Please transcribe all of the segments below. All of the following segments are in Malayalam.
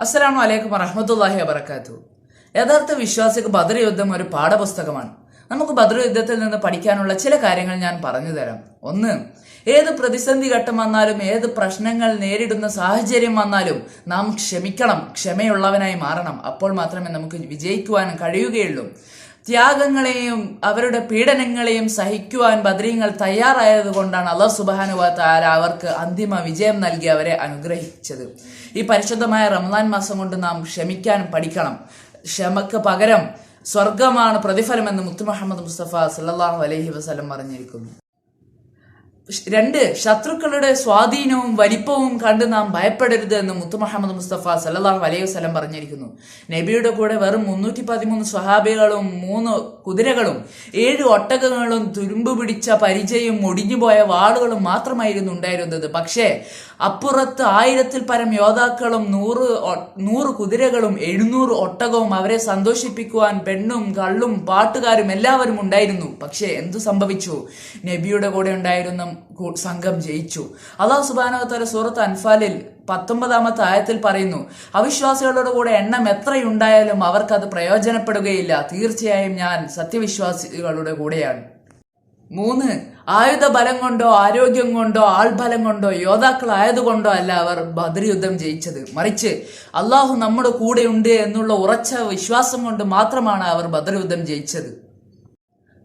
അസ്സലാമു അലൈക്കും വറഹ്മത്തുള്ളാഹി വബറകാതുഹു. യഥാർത്ഥ വിശ്വാസിക്ക് ബദർ യുദ്ധം ഒരു പാഠപുസ്തകമാണ്. നമുക്ക് ബദർ യുദ്ധത്തിൽ നിന്ന് പഠിക്കാനുള്ള ചില കാര്യങ്ങൾ ഞാൻ പറഞ്ഞു തരാം. ഒന്ന്, ഏത് പ്രതിസന്ധി ഘട്ടം വന്നാലും ഏത് പ്രശ്നങ്ങൾ നേരിടുന്ന സാഹചര്യം വന്നാലും നാം ക്ഷമിക്കണം, ക്ഷമയുള്ളവനായി മാറണം. അപ്പോൾ മാത്രമേ നമുക്ക് വിജയിക്കുവാൻ കഴിയുകയുള്ളൂ. ത്യാഗങ്ങളെയും അവരുടെ പീഡനങ്ങളെയും സഹിക്കുവാൻ ബദരീങ്ങൾ തയ്യാറായത് കൊണ്ടാണ് അല്ലാഹു സുബ്ഹാനഹു വ തആല അവർക്ക് അന്തിമ വിജയം നൽകി അവരെ അനുഗ്രഹിച്ചത്. ഈ പരിശുദ്ധമായ റമദാൻ മാസം കൊണ്ട് നാം ക്ഷമിക്കാൻ പഠിക്കണം. ക്ഷമക്ക് പകരം സ്വർഗമാണ് പ്രതിഫലമെന്ന് മുത്ത് മുഹമ്മദ് മുസ്തഫ സല്ലല്ലാഹു അലൈഹി വസല്ലം പറഞ്ഞിരിക്കുന്നു. 2, ശത്രുക്കളുടെ സ്വാധീനവും വലിപ്പവും കണ്ട് നാം ഭയപ്പെടരുത് എന്ന് മുത്ത് മുഹമ്മദ് മുസ്തഫ സല്ലല്ലാഹു അലൈഹി വസല്ലം പറഞ്ഞിരിക്കുന്നു. നബിയുടെ കൂടെ വെറും 313 സ്വഹാബികളും 3 കുതിരകളും 7 ഒട്ടകങ്ങളും തുരുമ്പ് പിടിച്ച പരിചയും ഒടിഞ്ഞുപോയ വാളുകളും മാത്രമായിരുന്നു ഉണ്ടായിരുന്നത്. പക്ഷേ അപ്പുറത്ത് 1000-ൽ പരം യോദ്ധാക്കളും 100 കുതിരകളും 700 ഒട്ടകവും അവരെ സന്തോഷിപ്പിക്കുവാൻ പെണ്ണും കള്ളും പാട്ടുകാരും എല്ലാവരും ഉണ്ടായിരുന്നു. പക്ഷേ എന്തു സംഭവിച്ചു? നബിയുടെ കൂടെ ഉണ്ടായിരുന്ന സംഘം ജയിച്ചു. അല്ലാഹു സുബ്ഹാനഹു വ തആല സൂറത്ത് അൻഫാലിൽ 19-ാമത്തെ ആയത്തിൽ പറയുന്നു, അവിശ്വാസികളുടെ കൂടെ എണ്ണം എത്രയുണ്ടായാലും അവർക്കത് പ്രയോജനപ്പെടുകയില്ല. തീർച്ചയായും ഞാൻ സത്യവിശ്വാസികളുടെ കൂടെയാണ്. 3, ആയുധ ബലം കൊണ്ടോ ആരോഗ്യം കൊണ്ടോ ആൾബലം കൊണ്ടോ യോദ്ധാക്കളായതുകൊണ്ടോ അല്ല അവർ ബദർ യുദ്ധം ജയിച്ചത്. മറിച്ച് അള്ളാഹു നമ്മുടെ കൂടെ ഉണ്ട് എന്നുള്ള ഉറച്ച വിശ്വാസം കൊണ്ട് മാത്രമാണ് അവർ ബദർ യുദ്ധം ജയിച്ചത്.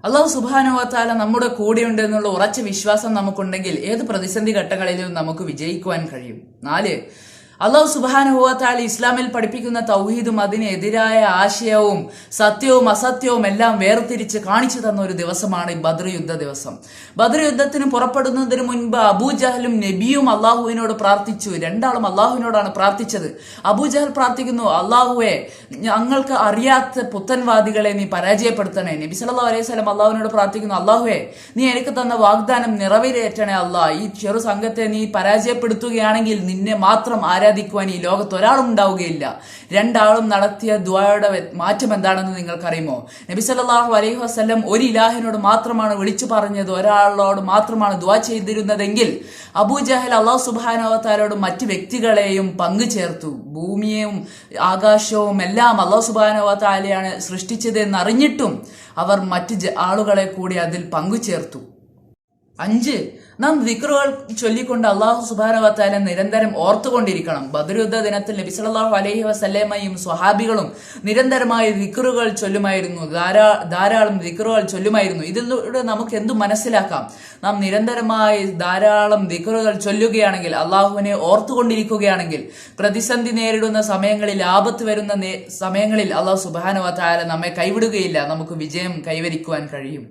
അല്ലാഹു സുബ്ഹാനഹു വ തആല നമ്മുടെ കൂടെയുണ്ട് എന്നുള്ള ഉറച്ച വിശ്വാസം നമുക്കുണ്ടെങ്കിൽ ഏത് പ്രതിസന്ധി ഘട്ടങ്ങളിലും നമുക്ക് വിജയിക്കുവാൻ കഴിയും. 4, അല്ലാഹു സുബ്ഹാനഹു വ തആല ഇസ്ലാമിൽ പഠിപ്പിക്കുന്ന തൗഹീദും അതിനെതിരായ ആശയവും സത്യവും അസത്യവും എല്ലാം വേർതിരിച്ച് കാണിച്ചു തന്ന ഒരു ദിവസമാണ് ഈ ബദർ യുദ്ധ ദിവസം. ബദർ യുദ്ധത്തിന് പുറപ്പെടുന്നതിന് മുൻപ് അബൂജഹലും നബിയും അള്ളാഹുവിനോട് പ്രാർത്ഥിച്ചു. രണ്ടാളും അള്ളാഹുവിനോടാണ് പ്രാർത്ഥിച്ചത്. അബൂജഹൽ പ്രാർത്ഥിക്കുന്നു, അള്ളാഹുവെ, ഞങ്ങൾക്ക് അറിയാത്ത പുത്തൻവാദികളെ നീ പരാജയപ്പെടുത്തണേ. നബി സല്ലല്ലാഹു അലൈഹി വസല്ലം അള്ളാഹുവിനോട് പ്രാർത്ഥിക്കുന്നു, അള്ളാഹുവെ, നീ എനിക്ക് തന്ന വാഗ്ദാനം നിറവേറ്റണേ അള്ളാഹ്. ഈ ചെറു സംഘത്തെ നീ പരാജയപ്പെടുത്തുകയാണെങ്കിൽ നിന്നെ മാത്രം ആരാധിക്കുവാൻ ഈ ലോകത്ത് ഒരാളും ഉണ്ടാവുകയില്ല. രണ്ടാളും നടത്തിയ ദുആയുടെ മാറ്റം എന്താണെന്ന് നിങ്ങൾക്കറിയുമോ? നബി സല്ലല്ലാഹു അലൈഹി വസല്ലം ഒരു ഇലാഹിനോട് മാത്രമാണ് വിളിച്ചു പറഞ്ഞത്, ഒരാളോട് മാത്രമാണ് ദുആ ചെയ്തിരുന്നതെങ്കിൽ അബൂജഹൽ അല്ലാഹു സുബ്ഹാനഹു വ തആലയോട് മറ്റു വ്യക്തികളെയും പങ്കു ചേർത്തു. ഭൂമിയും ആകാശവും എല്ലാം അല്ലാഹു സുബ്ഹാനഹു വ തആലയാണ് സൃഷ്ടിച്ചത് എന്നറിഞ്ഞിട്ടും അവർ മറ്റു ആളുകളെ കൂടി അതിൽ പങ്കു ചേർത്തു. 5, നാം ദിക്റുകൾ ചൊല്ലിക്കൊണ്ട് അല്ലാഹു സുബ്ഹാനഹു വ തആല നിരന്തരം ഓർത്തുകൊണ്ടിരിക്കണം. ബദർ യുദ്ധ ദിനത്തിൽ നബി സല്ലല്ലാഹു അലൈഹി വസല്ലമയും സ്വഹാബികളും നിരന്തരമായി ദിക്റുകൾ ചൊല്ലുമായിരുന്നു, ധാരാളം ദിക്റുകൾ ചൊല്ലുമായിരുന്നു. ഇതിലൂടെ നമുക്ക് എന്തു മനസ്സിലാക്കാം? നാം നിരന്തരമായി ധാരാളം ദിക്റുകൾ ചൊല്ലുകയാണെങ്കിൽ, അള്ളാഹുവിനെ ഓർത്തുകൊണ്ടിരിക്കുകയാണെങ്കിൽ, പ്രതിസന്ധി നേരിടുന്ന സമയങ്ങളിൽ, ആപത്ത് വരുന്ന സമയങ്ങളിൽ അല്ലാഹു സുബ്ഹാനഹു വ തആല നമ്മെ കൈവിടുകയില്ല. നമുക്ക് വിജയം കൈവരിക്കുവാൻ കഴിയും.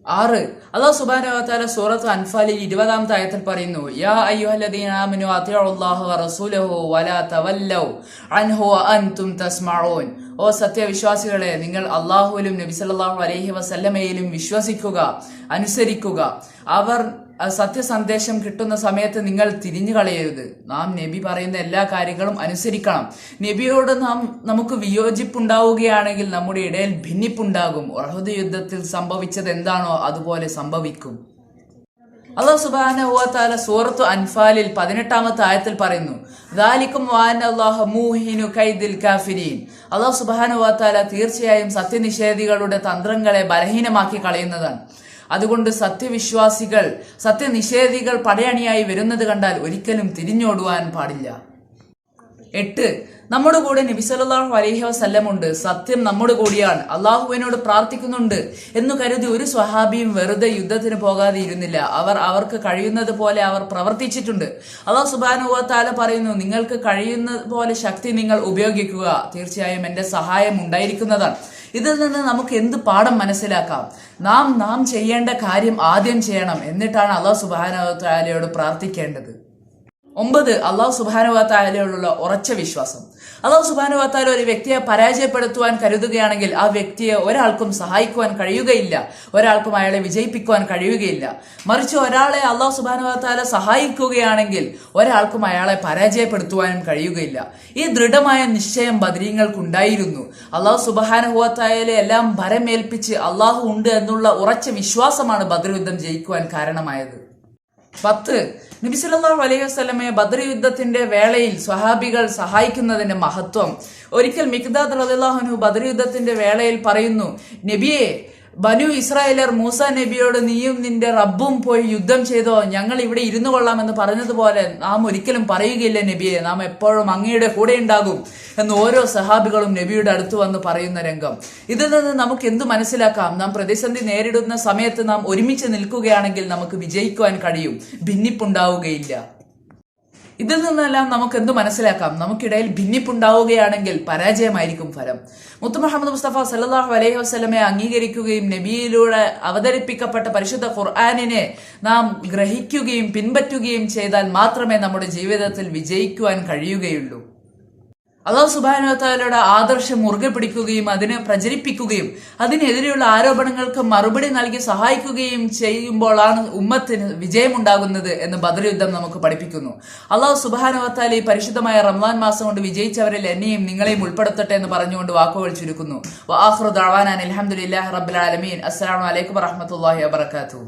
6, അല്ലാഹു സുബ്ഹാനഹു വ തആല സൂറത്ത് അൻഫാലിൽ 20-ാമത്തെ ആയത്തിൽ പറയുന്നു, യാ അയ്യുഹല്ലദീന ആമനു അത്തിഉല്ലാഹ വ റസൂലഹു വലാ തവല്ലൗ അൻഹു വഅൻതും തസ്മഊൻ. ഓ സത്യവിശ്വാസികളെ, നിങ്ങൾ അള്ളാഹുവിലും നബി സല്ലല്ലാഹു അലൈഹി വസല്ലമയിലും വിശ്വസിക്കുക, അനുസരിക്കുക. അവർ സത്യസന്ദേശം കിട്ടുന്ന സമയത്ത് നിങ്ങൾ തിരിഞ്ഞു കളയരുത്. നാം നബി പറയുന്ന എല്ലാ കാര്യങ്ങളും അനുസരിക്കണം. നബിയോട് നമുക്ക് വിയോജിപ്പുണ്ടാവുകയാണെങ്കിൽ നമ്മുടെ ഇടയിൽ ഭിന്നിപ്പുണ്ടാകും. ഉഹദ് യുദ്ധത്തിൽ സംഭവിച്ചത് എന്താണോ അതുപോലെ സംഭവിക്കും. അല്ലാഹു സുബ്ഹാനഹു വ തആല സൂറത്തു അൻഫാലിൽ 18-ാമത്തെ ആയത്തിൽ പറയുന്നു, ദാലികും വഅന്നല്ലാഹ മൂഹിനു കൈദിൽ കാഫിരീൻ. അല്ലാഹു സുബ്ഹാനഹു വ തആല തീർച്ചയായും സത്യനിഷേധികളുടെ തന്ത്രങ്ങളെ ബലഹീനമാക്കി കളയുന്നതാണ്. അതുകൊണ്ട് സത്യനിഷേധികൾ പടയണിയായി വരുന്നത് കണ്ടാൽ ഒരിക്കലും തിരിഞ്ഞോടുവാൻ പാടില്ല. 8, നമ്മുടെ കൂടെ നബി സല്ലല്ലാഹു അലൈഹി വസല്ലം ഉണ്ട്. സത്യം നമ്മുടെ കൂടിയാണ്. അള്ളാഹുവിനോട് പ്രാർത്ഥിക്കുന്നുണ്ട് എന്ന് കരുതി ഒരു സ്വഹാബിയും വെറുതെ യുദ്ധത്തിന് പോകാതെ ഇരുന്നില്ല. അവർക്ക് കഴിയുന്നത് പോലെ അവർ പ്രവർത്തിച്ചിട്ടുണ്ട്. അല്ലാഹു സുബ്ഹാനഹു വ തആല പറയുന്നു, നിങ്ങൾക്ക് കഴിയുന്ന പോലെ ശക്തി നിങ്ങൾ ഉപയോഗിക്കുക. തീർച്ചയായും എന്റെ സഹായം ഉണ്ടായിരിക്കുന്നതാണ്. ഇതിൽ നിന്ന് നമുക്ക് എന്ത് പാഠം മനസ്സിലാക്കാം? നാം ചെയ്യേണ്ട കാര്യം ആദ്യം ചെയ്യണം, എന്നിട്ടാണ് അല്ലാഹു സുബ്ഹാനഹു വ തആലയോട് പ്രാർത്ഥിക്കേണ്ടത്. 9, അല്ലാഹു സുബ്ഹാനഹു വ തആലയോടുള്ള ഉറച്ച വിശ്വാസം. അല്ലാഹു സുബ്ഹാനഹു വ തആല ഒരു വ്യക്തിയെ പരാജയപ്പെടുത്തുവാൻ കരുതുകയാണെങ്കിൽ ആ വ്യക്തിയെ ഒരാൾക്കും സഹായിക്കുവാൻ കഴിയുകയില്ല, ഒരാൾക്കും അയാളെ വിജയിപ്പിക്കുവാൻ കഴിയുകയില്ല. മറിച്ച് ഒരാളെ അല്ലാഹു സുബ്ഹാനഹു വ തആല സഹായിക്കുകയാണെങ്കിൽ ഒരാൾക്കും അയാളെ പരാജയപ്പെടുത്തുവാനും കഴിയുകയില്ല. ഈ ദൃഢമായ നിശ്ചയം ബദരീങ്ങൾക്കുണ്ടായിരുന്നു. അല്ലാഹു സുബ്ഹാനഹു വ തആലയെ എല്ലാം ഭരമേൽപ്പിച്ച് അല്ലാഹു ഉണ്ട് എന്നുള്ള ഉറച്ച വിശ്വാസമാണ് ബദർ യുദ്ധം ജയിക്കുവാൻ കാരണമായത്. 10. നബി സല്ലല്ലാഹു അലൈഹി വസല്ലമയെ ബദർ യുദ്ധത്തിന്റെ വേളയിൽ സ്വഹാബികൾ സഹായിക്കുന്നതിന്റെ മഹത്വം. ഒരിക്കൽ മിഖ്ദാദ് റളിയല്ലാഹു അൻഹു ബദർ യുദ്ധത്തിന്റെ വേളയിൽ പറയുന്നു, നബിയെ, ബനു ഇസ്രായേലർ മൂസ നബിയോട് നീയും നിന്റെ റബ്ബും പോയി യുദ്ധം ചെയ്തോ, ഞങ്ങൾ ഇവിടെ ഇരുന്നു കൊള്ളാമെന്ന് പറഞ്ഞതുപോലെ നാം ഒരിക്കലും പറയുകയില്ല നബിയെ, നാം എപ്പോഴും അങ്ങയുടെ കൂടെ ഉണ്ടാകും എന്ന് ഓരോ സഹാബികളും നബിയുടെ അടുത്ത് വന്ന് പറയുന്ന രംഗം. ഇതിൽ നിന്ന് നമുക്ക് എന്തു മനസ്സിലാക്കാം? നാം പ്രതിസന്ധി നേരിടുന്ന സമയത്ത് നാം ഒരുമിച്ച് നിൽക്കുകയാണെങ്കിൽ നമുക്ക് വിജയിക്കുവാൻ കഴിയും, ഭിന്നിപ്പുണ്ടാവുകയില്ല. ഇതിൽ നിന്നെല്ലാം നമുക്ക് എന്ത് മനസ്സിലാക്കാം? നമുക്കിടയിൽ ഭിന്നിപ്പുണ്ടാവുകയാണെങ്കിൽ പരാജയമായിരിക്കും ഫലം. മുത്ത് മുഹമ്മദ് മുസ്തഫ സല്ലല്ലാഹു അലൈഹി വസല്ലമയെ അംഗീകരിക്കുകയും നബിയിലൂടെ അവതരിപ്പിക്കപ്പെട്ട പരിശുദ്ധ ഖുർആനിനെ നാം ഗ്രഹിക്കുകയും പിൻപറ്റുകയും ചെയ്താൽ മാത്രമേ നമ്മുടെ ജീവിതത്തിൽ വിജയിക്കുവാൻ കഴിയുകയുള്ളൂ. അല്ലാഹു സുബ്ഹാനഹു വ തആലയുടെ ആദർശം മുറുകെ പിടിക്കുകയും അതിനെ പ്രചരിപ്പിക്കുകയും അതിനെതിരെയുള്ള ആരോപണങ്ങൾക്ക് മറുപടി നൽകി സഹായിക്കുകയും ചെയ്യുമ്പോഴാണ് ഉമ്മത്തിന് വിജയമുണ്ടാകുന്നത് എന്ന് ബദർ യുദ്ധം നമുക്ക് പഠിപ്പിക്കുന്നു. അല്ലാഹു സുബ്ഹാനഹു വ തആല ഈ പരിശുദ്ധമായ റമളാൻ മാസം കൊണ്ട് വിജയിച്ചവരിൽ എന്നെയും നിങ്ങളെയും ഉൾപ്പെടുത്തട്ടെ എന്ന് പറഞ്ഞുകൊണ്ട് വാക്കുകൾ ചുരുക്കുന്നു. വആഖിറു ദഅവാനാ അൽഹംദുലില്ലാഹി റബ്ബിൽ ആലമീൻ. അസ്സലാമു അലൈക്കും വറഹ്മത്തുള്ളാഹി വബറകാതുഹു.